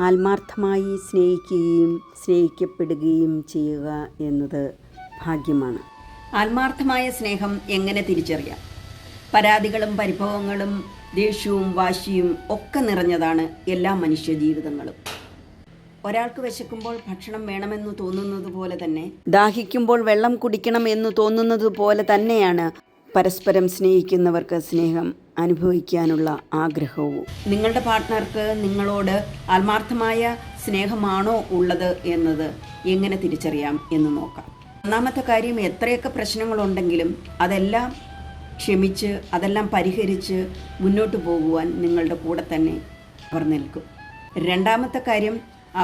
ആത്മാർത്ഥമായി സ്നേഹിക്കുകയും സ്നേഹിക്കപ്പെടുകയും ചെയ്യുക എന്നത് ഭാഗ്യമാണ്. ആത്മാർത്ഥമായ സ്നേഹം എങ്ങനെ തിരിച്ചറിയാം? പരാതികളും പരിഭവങ്ങളും ദേഷ്യവും വാശിയും ഒക്കെ നിറഞ്ഞതാണ് എല്ലാ മനുഷ്യ ജീവിതങ്ങളും. ഒരാൾക്ക് വിശക്കുമ്പോൾ ഭക്ഷണം വേണമെന്ന് തോന്നുന്നത് പോലെ തന്നെ, ദാഹിക്കുമ്പോൾ വെള്ളം കുടിക്കണം എന്ന് തോന്നുന്നത് പോലെ തന്നെയാണ് പരസ്പരം സ്നേഹിക്കുന്നവർക്ക് സ്നേഹം അനുഭവിക്കാനുള്ള ആഗ്രഹവും. നിങ്ങളുടെ പാർട്ട്ണർക്ക് നിങ്ങളോട് ആത്മാർത്ഥമായ സ്നേഹമാണോ ഉള്ളത് എന്നത് എങ്ങനെ തിരിച്ചറിയാം എന്ന് നോക്കാം. ഒന്നാമത്തെ കാര്യം, എത്രയൊക്കെ പ്രശ്നങ്ങളുണ്ടെങ്കിലും അതെല്ലാം ക്ഷമിച്ച് അതെല്ലാം പരിഹരിച്ച് മുന്നോട്ട് പോകുവാൻ നിങ്ങളുടെ കൂടെ തന്നെ അവർ നിൽക്കും. രണ്ടാമത്തെ കാര്യം,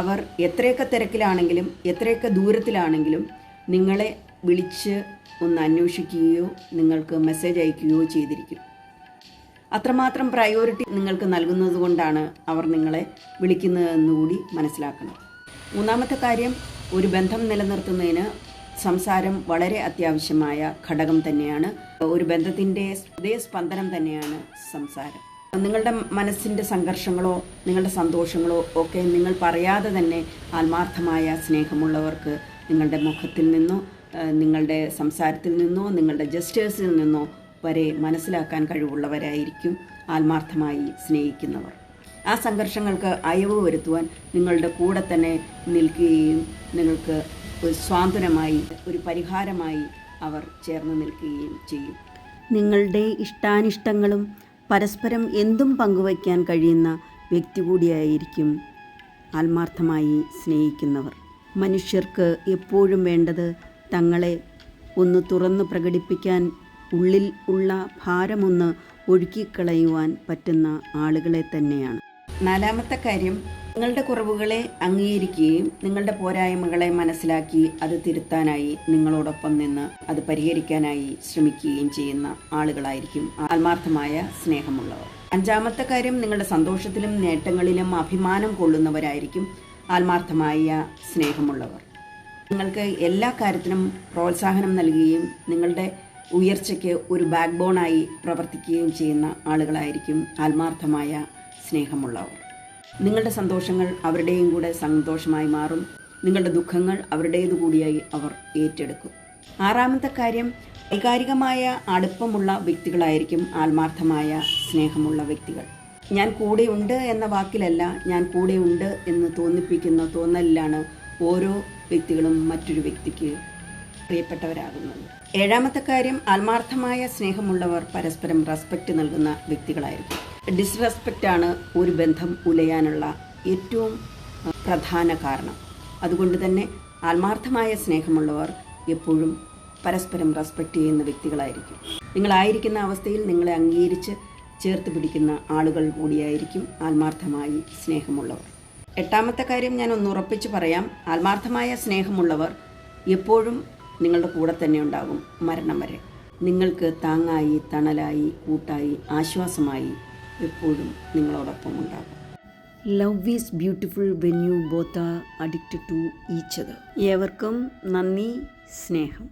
അവർ എത്രയൊക്കെ തിരക്കിലാണെങ്കിലും എത്രയൊക്കെ ദൂരത്തിലാണെങ്കിലും നിങ്ങളെ വിളിച്ച് ഒന്ന് അന്വേഷിക്കുകയോ നിങ്ങൾക്ക് മെസ്സേജ് അയക്കുകയോ ചെയ്തിരിക്കും. അത്രമാത്രം പ്രയോറിറ്റി നിങ്ങൾക്ക് നൽകുന്നത് കൊണ്ടാണ് അവർ നിങ്ങളെ വിളിക്കുന്നതെന്നുകൂടി മനസ്സിലാക്കണം. മൂന്നാമത്തെ കാര്യം, ഒരു ബന്ധം നിലനിർത്തുന്നതിന് സംസാരം വളരെ അത്യാവശ്യമായ ഘടകം തന്നെയാണ്. ഒരു ബന്ധത്തിൻ്റെ ഹൃദയസ്പന്ദനം തന്നെയാണ് സംസാരം. നിങ്ങളുടെ മനസ്സിൻ്റെ സംഘർഷങ്ങളോ നിങ്ങളുടെ സന്തോഷങ്ങളോ ഒക്കെ നിങ്ങൾ പറയാതെ തന്നെ ആത്മാർത്ഥമായ സ്നേഹമുള്ളവർക്ക് നിങ്ങളുടെ മുഖത്തിൽ നിന്നോ നിങ്ങളുടെ സംസാരത്തിൽ നിന്നോ നിങ്ങളുടെ ജസ്റ്റേഴ്സിൽ നിന്നോ വരെ മനസ്സിലാക്കാൻ കഴിവുള്ളവരായിരിക്കും ആത്മാർത്ഥമായി സ്നേഹിക്കുന്നവർ. ആ സംഘർഷങ്ങൾക്ക് അയവ് വരുത്തുവാൻ നിങ്ങളുടെ കൂടെ തന്നെ നിൽക്കുകയും നിങ്ങൾക്ക് ഒരു സ്വാതന്ത്ര്യമായി ഒരു പരിഹാരമായി അവർ ചേർന്ന് നിൽക്കുകയും ചെയ്യും. നിങ്ങളുടെ ഇഷ്ടാനിഷ്ടങ്ങളും പരസ്പരം എന്തും പങ്കുവയ്ക്കാൻ കഴിയുന്ന വ്യക്തി കൂടിയായിരിക്കും ആത്മാർത്ഥമായി സ്നേഹിക്കുന്നവർ. മനുഷ്യർക്ക് എപ്പോഴും വേണ്ടത് തങ്ങളെ ഒന്ന് തുറന്ന് പ്രകടിപ്പിക്കാൻ, ഉള്ളിൽ ഉള്ള ഭാരമൊന്ന് ഒഴുക്കിക്കളയുവാൻ പറ്റുന്ന ആളുകളെ തന്നെയാണ്. നാലാമത്തെ കാര്യം, നിങ്ങളുടെ കുറവുകളെ അംഗീകരിക്കുകയും നിങ്ങളുടെ പോരായ്മകളെ മനസ്സിലാക്കി അത് തിരുത്താനായി നിങ്ങളോടൊപ്പം നിന്ന് അത് പരിഹരിക്കാനായി ശ്രമിക്കുകയും ചെയ്യുന്ന ആളുകളായിരിക്കും ആത്മാർത്ഥമായ സ്നേഹമുള്ളവർ. അഞ്ചാമത്തെ കാര്യം, നിങ്ങളുടെ സന്തോഷത്തിലും നേട്ടങ്ങളിലും അഭിമാനം കൊള്ളുന്നവരായിരിക്കും ആത്മാർത്ഥമായ സ്നേഹമുള്ളവർ. നിങ്ങൾക്ക് എല്ലാ കാര്യത്തിനും പ്രോത്സാഹനം നൽകുകയും നിങ്ങളുടെ ഉയർച്ചയ്ക്ക് ഒരു ബാക്ക് ബോണായി പ്രവർത്തിക്കുകയും ചെയ്യുന്ന ആളുകളായിരിക്കും ആത്മാർത്ഥമായ സ്നേഹമുള്ളവർ. നിങ്ങളുടെ സന്തോഷങ്ങൾ അവരുടെയും കൂടെ സന്തോഷമായി മാറും. നിങ്ങളുടെ ദുഃഖങ്ങൾ അവരുടേതു കൂടിയായി അവർ ഏറ്റെടുക്കും. ആറാമത്തെ കാര്യം, വൈകാരികമായ അടുപ്പമുള്ള വ്യക്തികളായിരിക്കും ആത്മാർത്ഥമായ സ്നേഹമുള്ള വ്യക്തികൾ. ഞാൻ കൂടെയുണ്ട് എന്ന വാക്കിലല്ല, ഞാൻ കൂടെയുണ്ട് എന്ന് തോന്നിപ്പിക്കുന്ന തോന്നലിലാണ് ഓരോ വ്യക്തികളും മറ്റൊരു വ്യക്തിക്ക് പ്രിയപ്പെട്ടവരാകുന്നത്. ഏഴാമത്തെ കാര്യം, ആത്മാർത്ഥമായ സ്നേഹമുള്ളവർ പരസ്പരം റെസ്പെക്റ്റ് നൽകുന്ന വ്യക്തികളായിരിക്കും. ഡിസ്റെസ്പെക്റ്റാണ് ഒരു ബന്ധം ഉലയാനുള്ള ഏറ്റവും പ്രധാന കാരണം. അതുകൊണ്ട് തന്നെ ആത്മാർത്ഥമായ സ്നേഹമുള്ളവർ എപ്പോഴും പരസ്പരം റെസ്പെക്റ്റ് ചെയ്യുന്ന വ്യക്തികളായിരിക്കും. നിങ്ങളായിരിക്കുന്ന അവസ്ഥയിൽ നിങ്ങളെ അംഗീകരിച്ച് ചേർത്ത് പിടിക്കുന്ന ആളുകൾ കൂടിയായിരിക്കും ആത്മാർത്ഥമായി സ്നേഹമുള്ളവർ. എട്ടാമത്തെ കാര്യം ഞാൻ ഒന്ന് ഉറപ്പിച്ച് പറയാം, ആത്മാർത്ഥമായ സ്നേഹമുള്ളവർ എപ്പോഴും നിങ്ങളുടെ കൂടെ തന്നെ ഉണ്ടാകും മരണം വരെ. നിങ്ങൾക്ക് താങ്ങായി, തണലായി, കൂട്ടായി, ആശ്വാസമായി എപ്പോഴും നിങ്ങളോടൊപ്പം ഉണ്ടാകും. Love is beautiful when you both are addicted to each other. ഏവർക്കും നന്ദി, സ്നേഹം.